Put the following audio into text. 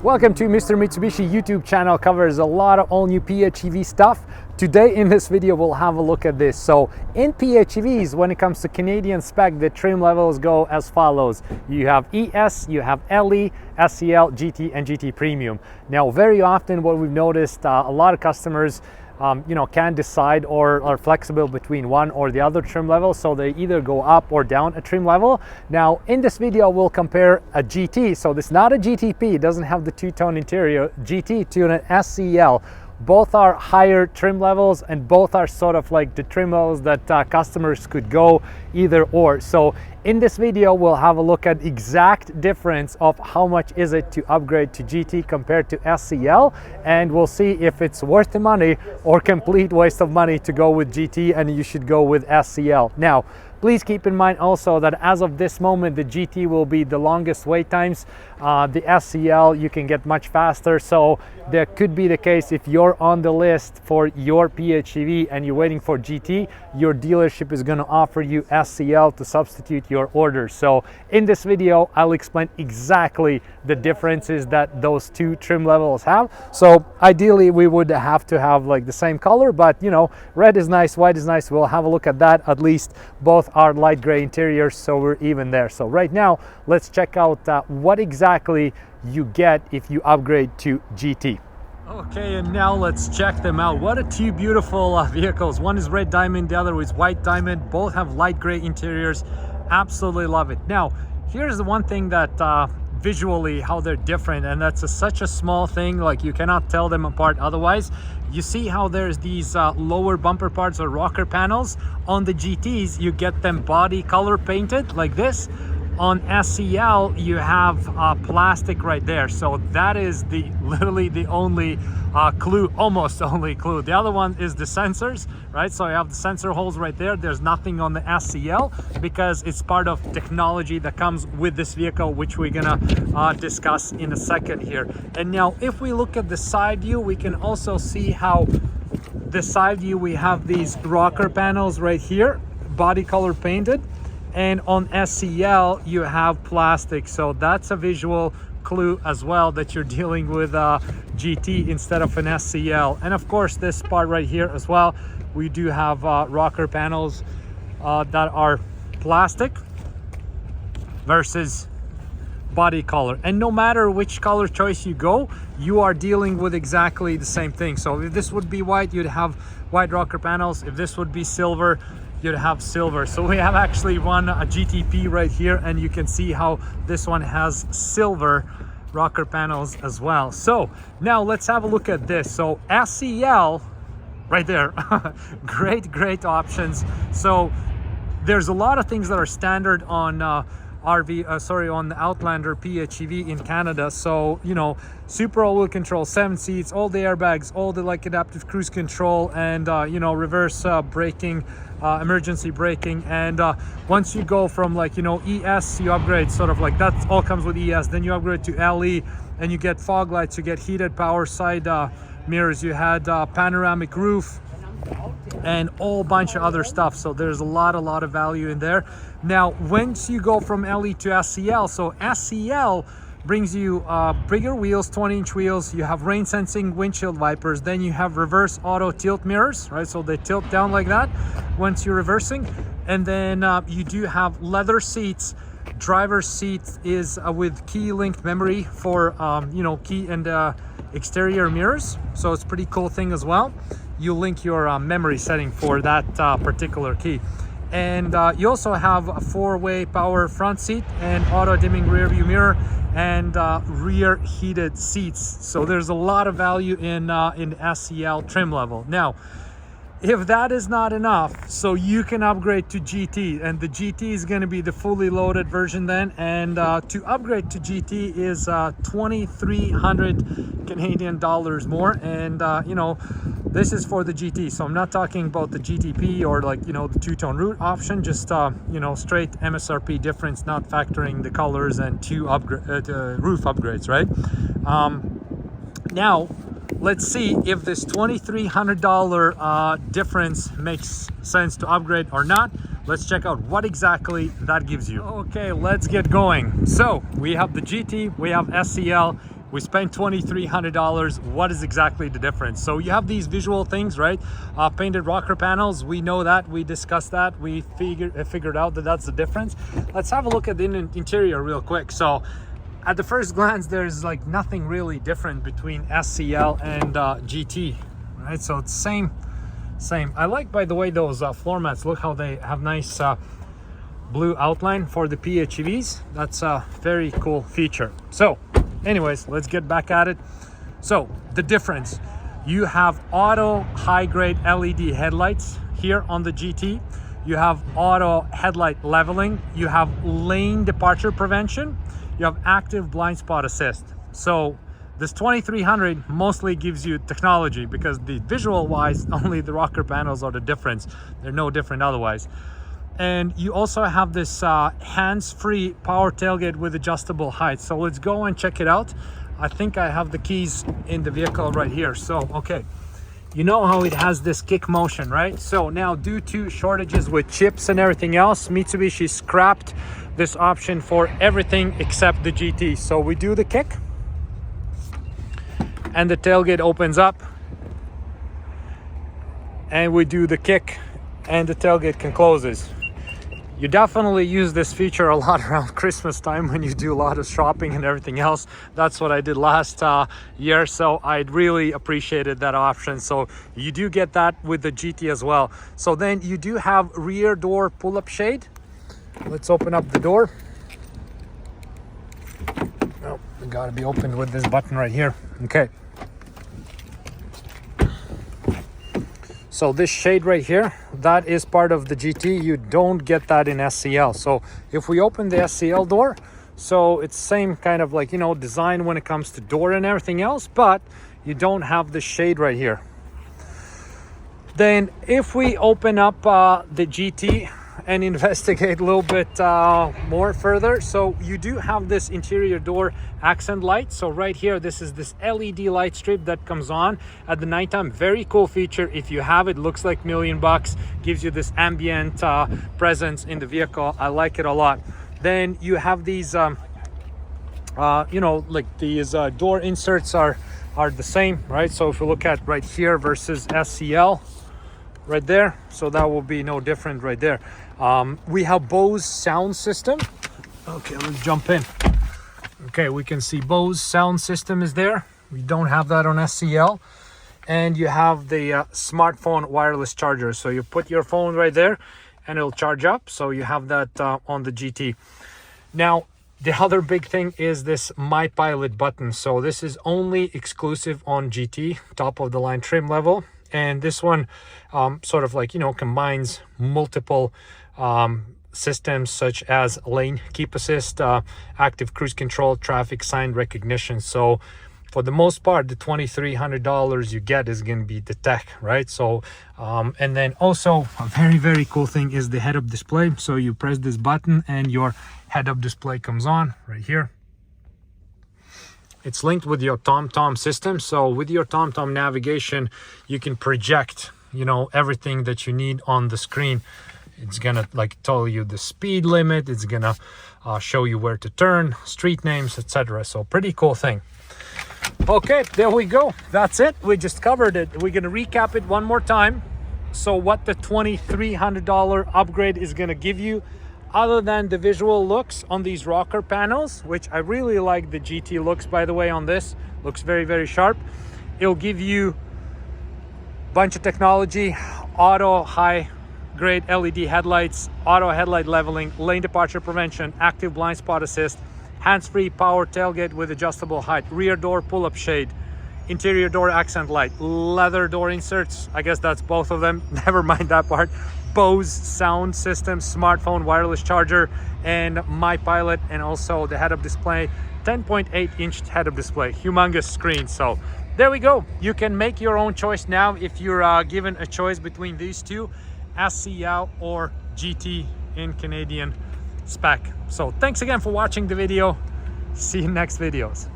Welcome to Mr. Mitsubishi YouTube channel. Covers a lot of all new PHEV stuff. Today in this video we'll have a look at this. So in PHEVs, when it comes to Canadian spec, the trim levels go as follows. You have ES, you have LE, SEL, GT and GT Premium. Now very often what we've noticed, a lot of customers can't decide or are flexible between one or the other trim level, so they either go up or down a trim level. Now in this video we'll compare a GT, so this is not a GTP, it doesn't have the two-tone interior, GT to an SEL. Both are higher trim levels and both are sort of like the trim levels that customers could go either or. So in this video we'll have a look at exact difference of how much is it to upgrade to GT compared to SEL, and we'll see if it's worth the money or complete waste of money to go with GT and you should go with SEL. Now please keep in mind also that as of this moment the GT will be the longest wait times. The SEL you can get much faster, so there could be the case if you're on the list for your PHEV and you're waiting for GT, your dealership is going to offer you SEL to substitute your order. So in this video I'll explain exactly the differences that those two trim levels have. So ideally we would have to have like the same color, but red is nice, white is nice. We'll have a look at that. At least both are light gray interiors, so we're even there. So right now let's check out what exactly you get if you upgrade to GT. Okay, and now let's check them out. What are two beautiful vehicles. One is red diamond, the other is white diamond. Both have light gray interiors. Absolutely love it. Now here's the one thing that visually how they're different, and that's such a small thing, like you cannot tell them apart otherwise. You see how there's these lower bumper parts or rocker panels. On the GTs you get them body color painted like this. On SEL you have plastic right there, so that is literally the only clue, almost only clue. The other one is the sensors, right? So you have the sensor holes right there. There's nothing on the SEL because it's part of technology that comes with this vehicle, which we're gonna discuss in a second here. And now if we look at the side view, we can also see how the side view we have these rocker panels right here, body color painted. And on SEL you have plastic, so that's a visual clue as well that you're dealing with GT instead of an SEL. And of course this part right here as well, we do have rocker panels that are plastic versus body color. And no matter which color choice you go, you are dealing with exactly the same thing. So if this would be white, you'd have white rocker panels. If this would be silver, you'd have silver. So we have actually one a GTP right here, and you can see how this one has silver rocker panels as well. So now let's have a look at this. So SEL right there, great options. So there's a lot of things that are standard on on the Outlander PHEV in Canada. So super all-wheel control, 7 seats, all the airbags, all the adaptive cruise control, and reverse braking, emergency braking. And once you go from ES, you upgrade sort of like that all comes with ES. Then you upgrade to LE and you get fog lights, you get heated power side mirrors, you had panoramic roof, and all bunch of other stuff. So there's a lot of value in there. Now once you go from LE to SEL, so SEL brings you bigger wheels, 20-inch wheels, you have rain sensing windshield wipers, then you have reverse auto tilt mirrors, right? So they tilt down like that once you're reversing. And then you do have leather seats. Driver's seat is with key linked memory for key and exterior mirrors, so it's a pretty cool thing as well. You link your memory setting for that particular key. And you also have a 4-way power front seat and auto dimming rear view mirror and rear heated seats. So there's a lot of value in SEL trim level. Now if that is not enough, so you can upgrade to GT, and the GT is going to be the fully loaded version then. And to upgrade to GT is 2,300 Canadian dollars more. And this is for the GT, so I'm not talking about the GTP or the two-tone root option, just straight MSRP difference, not factoring the colors and two roof upgrades, right? Now let's see if this $2,300 difference makes sense to upgrade or not. Let's check out what exactly that gives you. Okay, let's get going. So we have the GT, we have SEL, We spent $2,300. What is exactly the difference? So you have these visual things, right? Painted rocker panels, we know that, we discussed that, we figured out that that's the difference. Let's have a look at the interior real quick. So at the first glance, there's like nothing really different between SEL and GT, right? So it's same. I like, by the way, those floor mats. Look how they have nice blue outline for the PHEVs. That's a very cool feature. So anyways, let's get back at it. So the difference, you have auto high-grade LED headlights here on the GT. You have auto headlight leveling. You have lane departure prevention. You have active blind spot assist. So this 2300 mostly gives you technology, because the visual wise, only the rocker panels are the difference. They're no different otherwise. And you also have this hands-free power tailgate with adjustable height. So let's go and check it out. I think I have the keys in the vehicle right here. So, okay. You know how it has this kick motion, right? So now, due to shortages with chips and everything else, Mitsubishi scrapped this option for everything except the GT. So we do the kick, and the tailgate opens up, and we do the kick, and the tailgate can closes. You definitely use this feature a lot around Christmas time when you do a lot of shopping and everything else. That's what I did last year, so I really appreciated that option. So you do get that with the GT as well. So then you do have rear door pull-up shade. Let's open up the door. Oh, it gotta be opened with this button right here. Okay. So this shade right here, that is part of the GT. You don't get that in SEL. So if we open the SEL door, so it's same kind of like, you know, design when it comes to door and everything else, but you don't have the shade right here. Then if we open up the GT and investigate a little bit more further, so you do have this interior door accent light. So right here, this is this LED light strip that comes on at the nighttime. Very cool feature. If you have it, looks like $1,000,000, gives you this ambient presence in the vehicle. I like it a lot. Then you have these you know, like these door inserts are the same, right? So if you look at right here versus SEL right there, so that will be no different right there. We have Bose sound system. Okay, let's jump in. Okay, we can see Bose sound system is there. We don't have that on SEL. And you have the smartphone wireless charger. So you put your phone right there and it'll charge up. So you have that on the GT. Now, the other big thing is this My Pilot button. So this is only exclusive on GT, top of the line trim level. And this one sort of like, you know, combines multiple systems such as lane keep assist, active cruise control, traffic sign recognition. So for the most part, the $2,300 you get is going to be the tech, right? So and then also a very, very cool thing is the head-up display. So you press this button and your head-up display comes on right here. It's linked with your TomTom system. So with your TomTom navigation, you can project, you know, everything that you need on the screen. It's gonna like tell you the speed limit. It's gonna show you where to turn, street names, etc. So pretty cool thing. Okay, there we go. That's it. We just covered it. We're gonna recap it one more time. So what the $2,300 upgrade is gonna give you, other than the visual looks on these rocker panels, which I really like the GT looks, by the way, on this. Looks very, very sharp. It'll give you a bunch of technology, auto high-grade LED headlights, auto headlight leveling, lane departure prevention, active blind spot assist, hands-free power tailgate with adjustable height, rear door pull-up shade, interior door accent light, leather door inserts, I guess that's both of them, never mind that part, Bose sound system, smartphone wireless charger, and My Pilot, and also the head-up display, 10.8-inch head-up display, humongous screen. So there we go. You can make your own choice now if you're given a choice between these two, SEL or GT in Canadian spec. So thanks again for watching the video. See you in next videos.